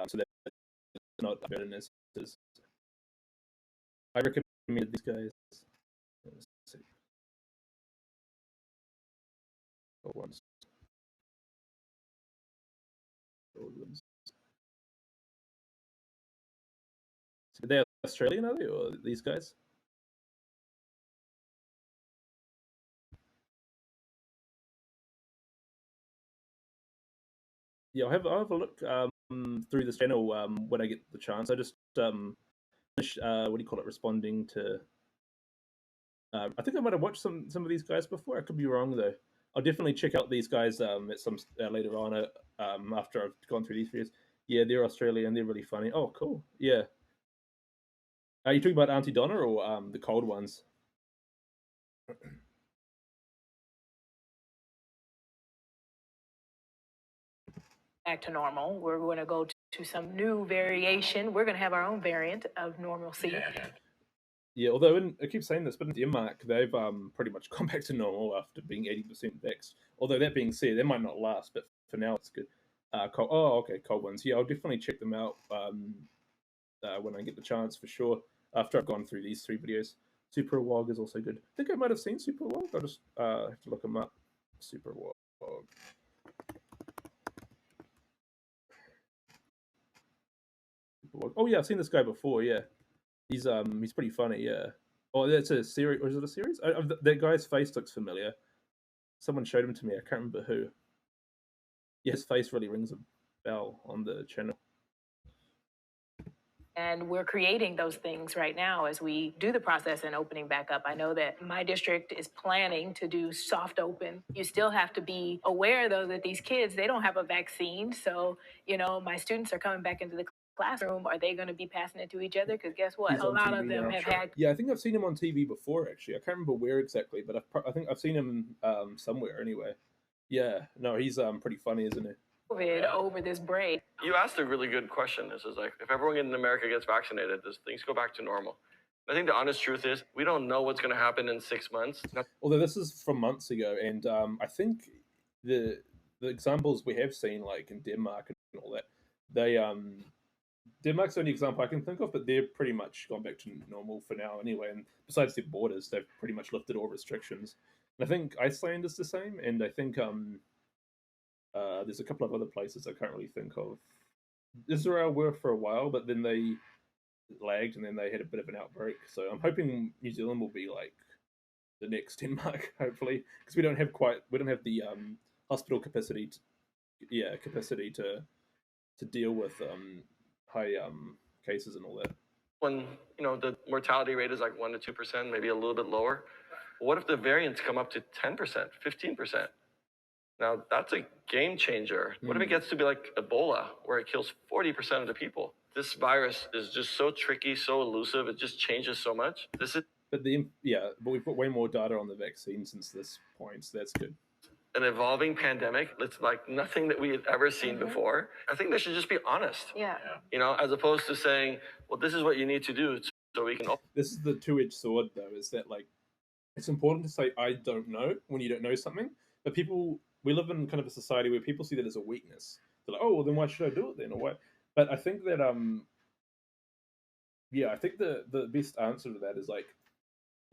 so that it's not better as I recommend these guys. Let's see. Ones. Are they Australian, are they, or these guys? Yeah, I'll have a look through this channel when I get the chance. I just what do you call it? Responding to. I think I might have watched some of these guys before. I could be wrong though. I'll definitely check out these guys at some later on after I've gone through these videos. Yeah, they're Australian. They're really funny. Oh, cool. Yeah. Are you talking about Auntie Donna or the cold ones? Back to normal. We're going to go to some new variation. We're going to have our own variant of normalcy. Yeah, although I keep saying this, but in Denmark, they've pretty much gone back to normal after being 80% vaxxed. Although that being said, they might not last, but for now it's good. Cold ones. Yeah, I'll definitely check them out when I get the chance for sure. After I've gone through these 3 videos. Super Wog is also good. I think I might have seen Super Wog. I'll just have to look them up. Super Wog. Oh yeah, I've seen this guy before. Yeah, he's pretty funny. Yeah. Oh, that's a series. Or is it a series? That guy's face looks familiar. Someone showed him to me. I can't remember who. Yeah, his face really rings a bell on the channel. And we're creating those things right now as we do the process and opening back up. I know that my district is planning to do soft open. You still have to be aware, though, that these kids, they don't have a vaccine. So, my students are coming back into the classroom. Are they going to be passing it to each other? Because guess what? A lot of them have had. Yeah, I think I've seen him on TV before, actually. I can't remember where exactly, but I think I've seen him somewhere anyway. Yeah, no, he's pretty funny, isn't he? COVID over this break. You asked a really good question. This is like, if everyone in America gets vaccinated, does things go back to normal? I think the honest truth is we don't know what's going to happen in 6 months. Although this is from months ago, and I think the examples we have seen, like in Denmark and all that, they Denmark's the only example I can think of, but they're pretty much gone back to normal for now anyway. And besides their borders, they've pretty much lifted all restrictions. And I think Iceland is the same, and I think there's a couple of other places I can't really think of. Israel were for a while, but then they lagged, and then they had a bit of an outbreak. So I'm hoping New Zealand will be like the next Denmark, hopefully, because we don't have the hospital capacity to deal with high cases and all that. When the mortality rate is like 1 to 2%, maybe a little bit lower. What if the variants come up to 10%, 15%? Now that's a game changer. What if it gets to be like Ebola, where it kills 40% of the people? This virus is just so tricky, so elusive. It just changes so much. But we've got way more data on the vaccine since this point, so that's good. An evolving pandemic. It's like nothing that we had ever seen before. I think they should just be honest. Yeah. As opposed to saying, well, this is what you need to do so we can. This is the two-edged sword, though, is that like it's important to say I don't know when you don't know something, but we live in kind of a society where people see that as a weakness. They're like, oh, well, then why should I do it then, or what? But I think that I think the best answer to that is like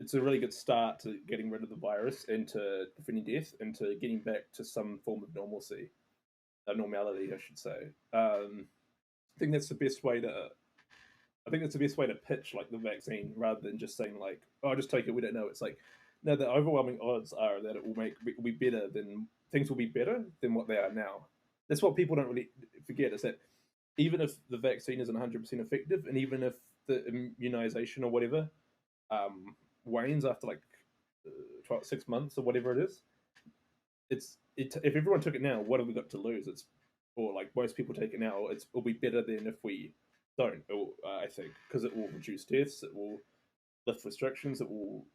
it's a really good start to getting rid of the virus and to preventing death and to getting back to some form of normality, normality, I should say. I think that's the best way to. I think that's the best way to pitch like the vaccine rather than just saying like, "Oh, just take it. We don't know." It's like, no, the overwhelming odds are that it will be better than things will be better than what they are now. That's what people don't really forget is that even if the vaccine isn't 100% effective, and even if the immunization or whatever wanes after like 6 months or whatever it is, if everyone took it now, what have we got to lose? Or like most people take it now, it'll be better than if we don't. I think because it will reduce deaths, it will lift restrictions, it will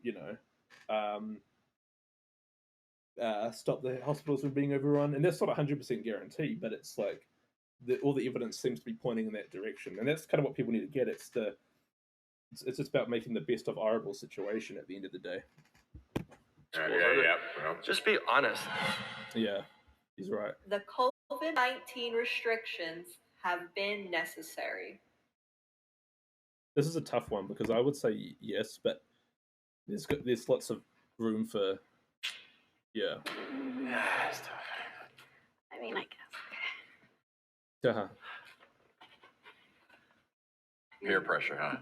stop the hospitals from being overrun, and that's not 100% guarantee, but it's like all the evidence seems to be pointing in that direction, and that's kind of what people need to get. It's just about making the best of a horrible situation at the end of the day. Just be honest. Yeah, he's right. The COVID-19 restrictions have been necessary. This is a tough one because I would say yes, but there's lots of room for yeah. I mean, I guess. Uh-huh. Peer pressure, huh?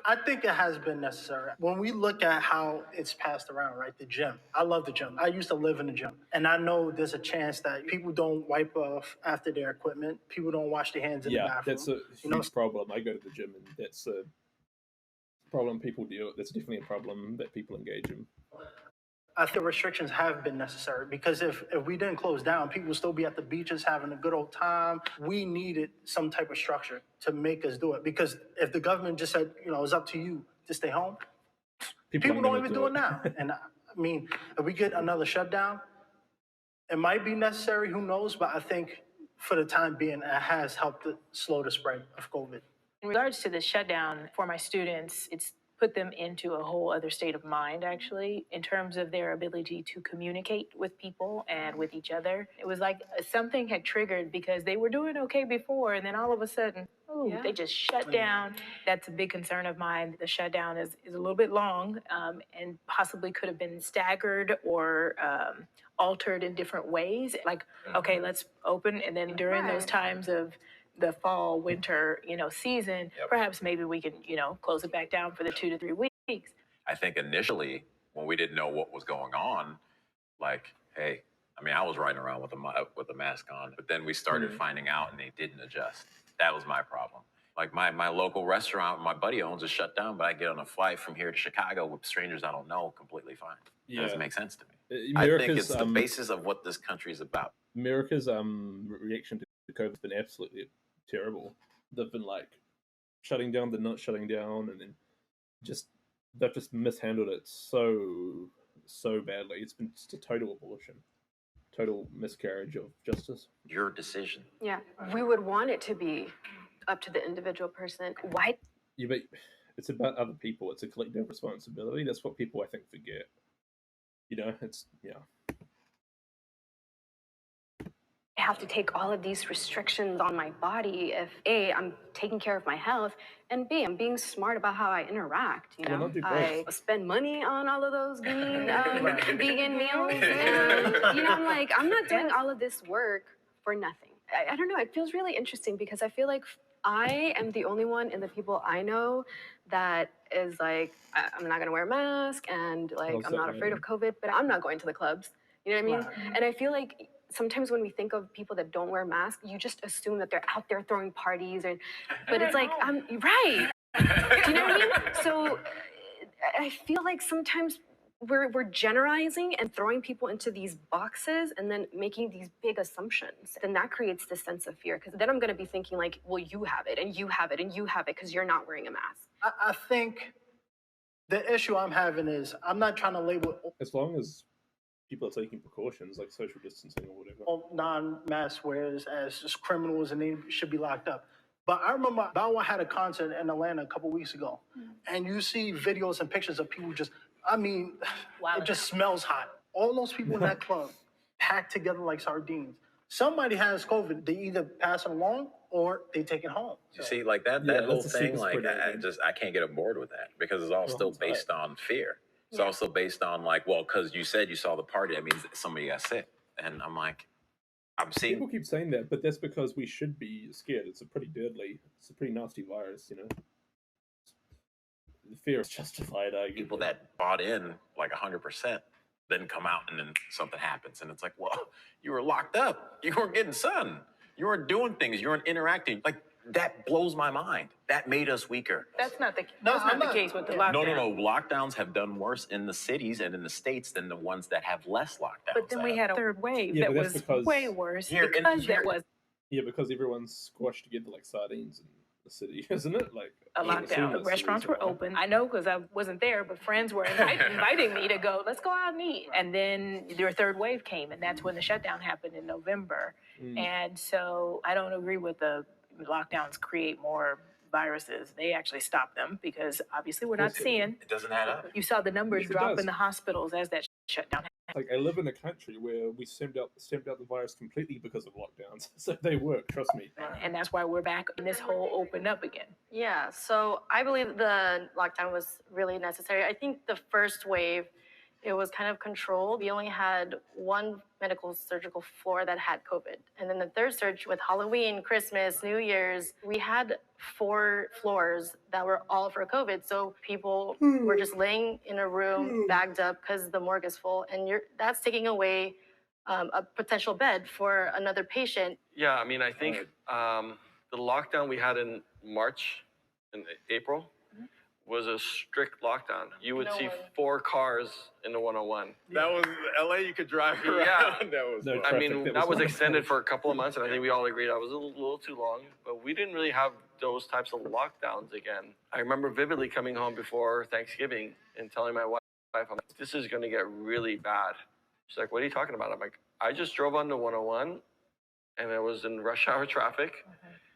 I think it has been necessary. When we look at how it's passed around, right? The gym. I love the gym. I used to live in the gym. And I know there's a chance that people don't wipe off after their equipment. People don't wash their hands in the bathroom. That's a huge problem. I go to the gym and that's a problem people deal with. That's definitely a problem that people engage in. I think restrictions have been necessary because if we didn't close down, people would still be at the beaches having a good old time. We needed some type of structure to make us do it because if the government just said, it's up to you to stay home, people don't even do it now. And I mean, if we get another shutdown, it might be necessary, who knows? But I think for the time being, it has helped to slow the spread of COVID. In regards to the shutdown for my students, it's put them into a whole other state of mind, actually, in terms of their ability to communicate with people and with each other. It was like something had triggered because they were doing okay before, and then all of a sudden, they just shut down. That's a big concern of mine. The shutdown is a little bit long and possibly could have been staggered or altered in different ways. Like, okay, let's open, and then during those times of the fall, winter, season, perhaps maybe we can, close it back down for the 2 to 3 weeks. I think initially when we didn't know what was going on, like, hey, I mean, I was riding around with a mask on, but then we started finding out and they didn't adjust. That was my problem. Like my local restaurant my buddy owns is shut down, but I get on a flight from here to Chicago with strangers I don't know completely fine. It doesn't make sense to me. I think it's the basis of what this country is about. America's reaction to COVID has been absolutely terrible. They've been like shutting down, then not shutting down, and then they've just mishandled it so badly. It's been just a total abortion. total miscarriage of justice. Your decision. Yeah, we would want it to be up to the individual person. Why? Yeah, but it's about other people. It's a collective responsibility. That's what people, I think, forget. You know, it's, yeah. I have to take all of these restrictions on my body if A, I'm taking care of my health, and B, I'm being smart about how I interact. You Why know, not do both? I spend money on all of those vegan meals, and you know, I'm like, I'm not doing all of this work for nothing. I don't know. It feels really interesting because I feel like I am the only one in the people I know that is like, I'm not gonna wear a mask, and like, How's I'm that not afraid of COVID, but I'm not going to the clubs. You know what I mean? Right. And I feel like sometimes when we think of people that don't wear masks, you just assume that they're out there throwing parties, but it's like, right. Do you know what I mean? So I feel like sometimes we're generalizing and throwing people into these boxes and then making these big assumptions. Then that creates this sense of fear, because then I'm going to be thinking like, well, you have it and you have it and you have it because you're not wearing a mask. I think the issue I'm having is I'm not trying to label As long as people are taking precautions like social distancing or whatever. all non-mask wearers as just criminals and they should be locked up. But I remember Bow Wow had a concert in Atlanta a couple weeks ago, and you see videos and pictures of people just, I mean, Wow. it just smells hot. All those people in that club packed together like sardines. Somebody has COVID. They either pass it along or they take it home. You see, like that Yeah, whole that's a thing, super like spreader. I can't get on board with that because it's all Well, still it's right. based on fear. It's Yeah. also based on like, well, because you said you saw the party, that means that somebody got sick, and I'm like, I'm seeing. People keep saying that, but that's because we should be scared. It's a pretty nasty virus, you know. The fear is justified, I guess. People that bought in like 100% then come out and then something happens and it's like, well, you were locked up, you weren't getting sun, you weren't doing things, you weren't interacting. Like, that blows my mind. That made us weaker. That's not the I'm not- case with the yeah. lockdown. No. Lockdowns have done worse in the cities and in the states than the ones that have less lockdowns. But then we had a third wave Yeah, that but that's was because- way worse Here- because here- that was Yeah, because everyone's squashed together like sardines in the city, isn't it? Like a I would assume lockdown. that's the Restaurants reason were why. open. I know because I wasn't there, but friends were inviting me to go, let's go out and eat. And then their third wave came, and that's when the shutdown happened in November. And so I don't agree with the lockdowns create more viruses. They actually stop them because obviously we're not course they do. seeing. It doesn't add up. You saw the numbers Yes, it drop does. in the hospitals as that shutdown happened. Like I live in a country where we stamped out the virus completely because of lockdowns. So they work, trust me. And that's why we're back in this whole open up again. Yeah, so I believe the lockdown was really necessary. I think the first wave, it was kind of controlled. We only had one medical surgical floor that had COVID. And then the third surge with Halloween, Christmas, New Year's, we had 4 floors that were all for COVID. So people were just laying in a room bagged up because the morgue is full. And that's taking away a potential bed for another patient. Yeah, I mean, I think the lockdown we had in March and April was a strict lockdown. You would No see one- 4 cars in the 101. That was LA. You could drive Yeah. around. That was. No fun. I traffic, mean, that that was was not extended much. for a couple of months, and I think we all agreed that was a little too long. But we didn't really have those types of lockdowns again. I remember vividly coming home before Thanksgiving and telling my wife, I'm like, this is going to get really bad. She's like, what are you talking about? I'm like, I just drove on the 101, and it was in rush hour traffic.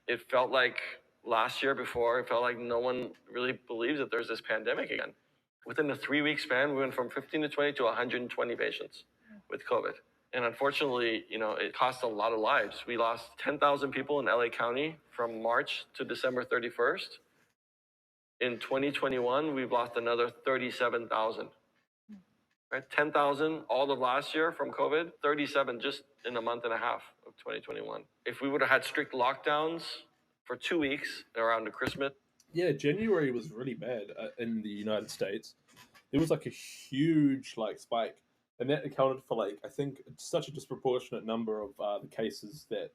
It felt like last year before, it felt like no one really believes that there's this pandemic again. Within a 3-week span, we went from 15 to 20 to 120 patients with COVID. And unfortunately, you know, it cost a lot of lives. We lost 10,000 people in LA County from March to December 31st. In 2021, we've lost another 37,000. Right? 10,000 all of last year from COVID, 37 just in a month and a half of 2021. If we would have had strict lockdowns for 2 weeks around the Christmas. Yeah, January was really bad in the United States. There was like a huge like spike, and that accounted for like I think such a disproportionate number of the cases that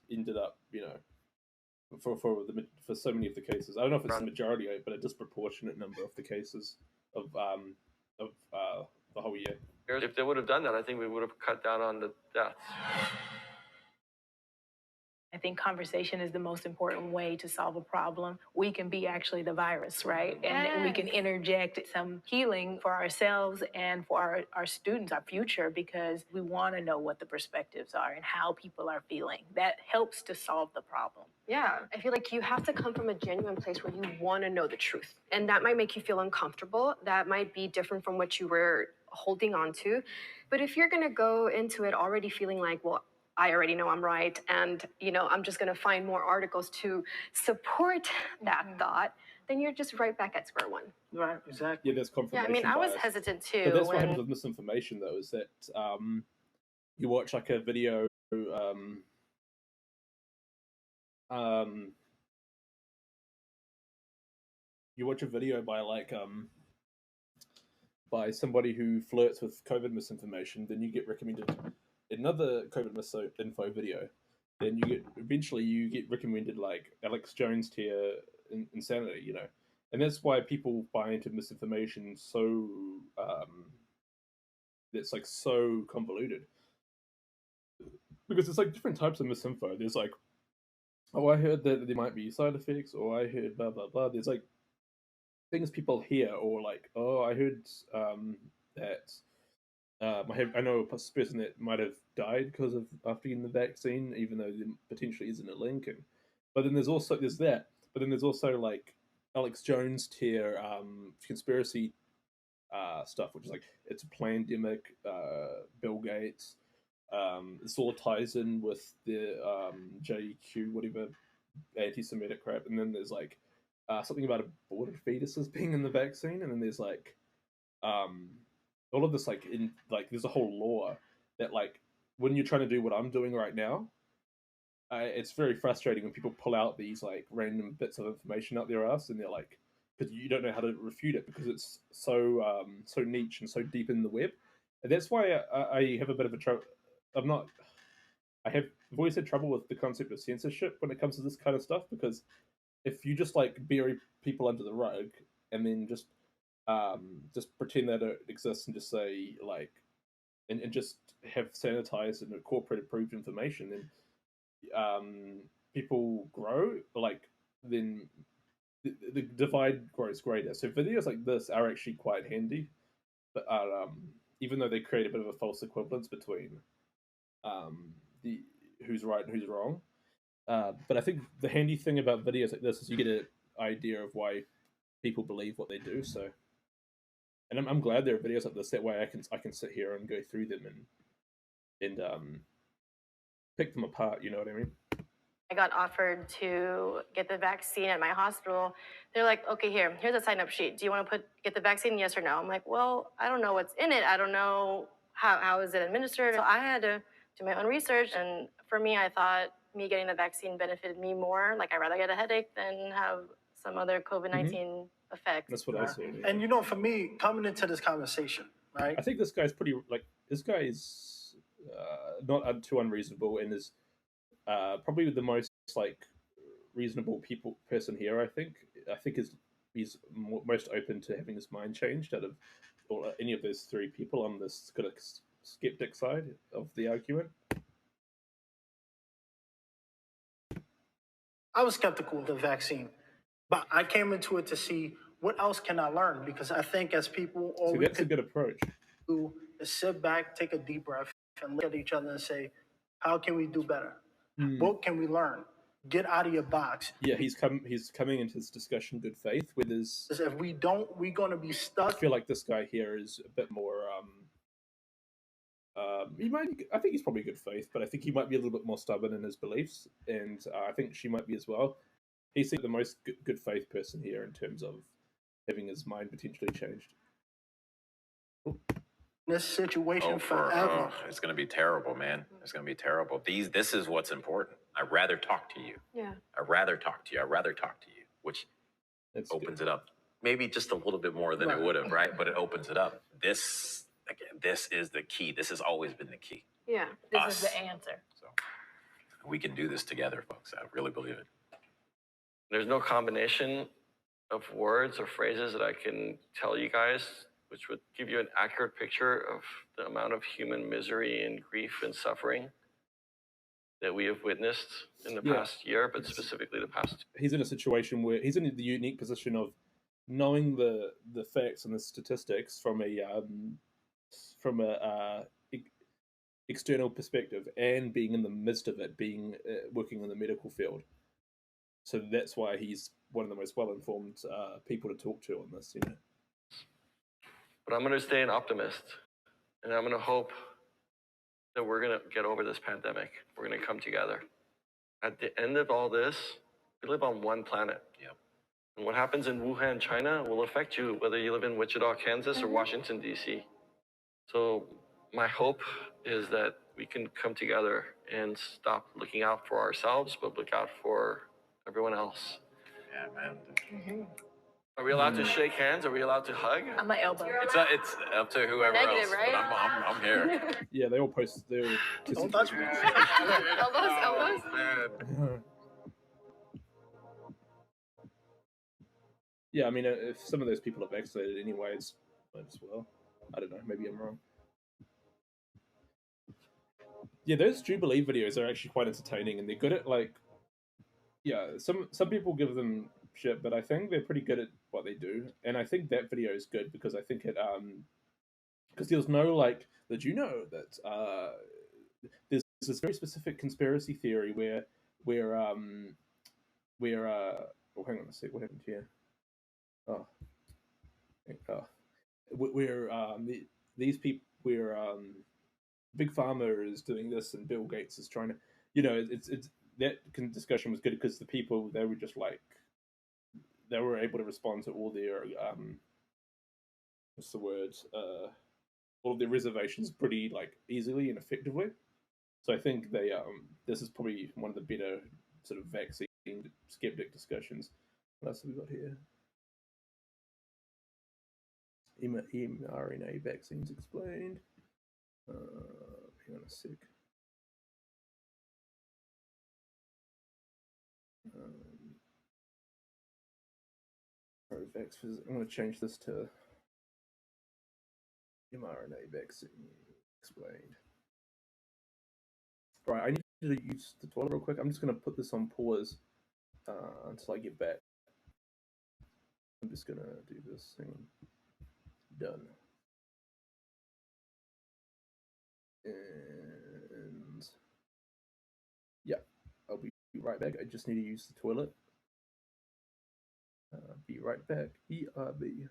ended up, you know, for so many of the cases. I don't know if it's the majority, but a disproportionate number of the cases of the whole year. If they would have done that, I think we would have cut down on the deaths. I think conversation is the most important way to solve a problem. We can be actually the virus, right? And we can interject some healing for ourselves and for our students, our future, because we want to know what the perspectives are and how people are feeling. That helps to solve the problem. Yeah, I feel like you have to come from a genuine place where you want to know the truth. And that might make you feel uncomfortable. That might be different from what you were holding on to. But if you're going to go into it already feeling like, well, I already know I'm right, and I'm just going to find more articles to support that thought, then you're just right back at square one. Right, exactly. Yeah, there's Yeah, confirmation I mean, I was bias. hesitant too. But that's what when- happens with misinformation, though, is that you watch like a video, you watch a video by by somebody who flirts with COVID misinformation, then you get recommended another COVID misinfo video. Then eventually you get recommended like Alex Jones tier insanity, and that's why people buy into misinformation so it's like so convoluted, because it's like different types of misinfo. There's like, oh, I heard that there might be side effects, or I heard blah blah blah. There's like things people hear, or like, oh, I heard that I know a person that might have died because of after getting the vaccine, even though there potentially isn't a link. But then there's that. But then there's also like Alex Jones tier conspiracy stuff, which is like it's a pandemic, Bill Gates. This all ties in with the JQ whatever anti-Semitic crap, and then there's like something about aborted fetuses being in the vaccine, and then there's like all of this there's a whole lore that like when you're trying to do what I'm doing right now, it's very frustrating when people pull out these like random bits of information out their ass, and they're like, because you don't know how to refute it because it's so so niche and so deep in the web, and that's why I have a bit of a trouble. I've always had trouble with the concept of censorship when it comes to this kind of stuff, because if you just like bury people under the rug and then just pretend that it exists and just say like and just have sanitized and incorporated proved information, then people grow, like then the divide grows greater. So videos like this are actually quite handy, but even though they create a bit of a false equivalence between the who's right and who's wrong. But I think the handy thing about videos like this is you get an idea of why people believe what they do. So, and I'm glad there are videos like this. That way, I can sit here and go through them and pick them apart. You know what I mean? I got offered to get the vaccine at my hospital. They're like, okay, here's a sign-up sheet. Do you want to get the vaccine, yes or no? I'm like, well, I don't know what's in it. I don't know how is it administered. So I had to do my own research. And for me, I thought me getting the vaccine benefited me more. Like, I'd rather get a headache than have some other COVID-19 effect. That's what I said. Yeah. And for me, coming into this conversation, right? I think this guy's pretty this guy is not too unreasonable and is probably the most like reasonable person here. I think he's most open to having his mind changed out of any of those three people on this kind of skeptic side of the argument. I was skeptical of the vaccine, but I came into it to see what else can I learn, because I think as people, all So we that's a could good approach. do is sit back, take a deep breath, and look at each other and say, how can we do better? What can we learn? Get out of your box. Yeah, he's coming into this discussion good faith with his. Because if we don't, we're going to be I stuck. feel like this guy here is a bit more. I think he's probably good faith, but I think he might be a little bit more stubborn in his beliefs, and I think she might be as well. He's the most good faith person here in terms of having his mind potentially changed. This situation forever. It's going to be terrible, man. It's going to be terrible. This is what's important. I'd rather talk to you. Yeah. I'd rather talk to you, which That's opens it up. Maybe just a little bit more than it would have, right? But it opens it up. This is the key. This has always been the key. Yeah. This is the answer. So we can do this together, folks. I really believe it. There's no combination of words or phrases that I can tell you guys which would give you an accurate picture of the amount of human misery and grief and suffering that we have witnessed in the Yeah. past year, but specifically the past. He's in a situation where he's in the unique position of knowing the facts and the statistics from a external perspective, and being in the midst of it, being working in the medical field. So that's why he's one of the most well-informed people to talk to on this, you know. But I'm going to stay an optimist, and I'm going to hope that we're going to get over this pandemic. We're going to come together. At the end of all this, we live on one planet. Yep. And what happens in Wuhan, China, will affect you whether you live in Wichita, Kansas, or Washington, D.C. So my hope is that we can come together and stop looking out for ourselves, but look out for everyone else. Yeah, man. Are we allowed to shake hands? Are we allowed to hug? On my elbow. It's up to whoever Negative, else, right? but I'm here. Yeah, they all post their Don't touch me. Elbows. Man. Yeah, I mean, if some of those people are vaccinated anyways, might as well. I don't know, maybe I'm wrong. Yeah, those Jubilee videos are actually quite entertaining, and they're good at, like, yeah, some people give them shit, but I think they're pretty good at what they do. And I think that video is good because I think it because there's no, like, did you know that there's this very specific conspiracy theory where oh, hang on a sec, what happened here? Where these people, where Big Pharma is doing this and Bill Gates is trying to, you know, it's that discussion was good because the people, they were just like, they were able to respond to all their what's the word, all of their reservations pretty, like, easily and effectively. So I think they this is probably one of the better sort of vaccine skeptic discussions. What else have we got here? mRNA vaccines explained. Hang on a sec. I'm going to change this to mRNA vaccine explained. Right, I need to use the toilet real quick. I'm just going to put this on pause until I get back. I'm just going to do this thing. Done. And yeah, I'll be right back. I just need to use the toilet. Be right back. ERB.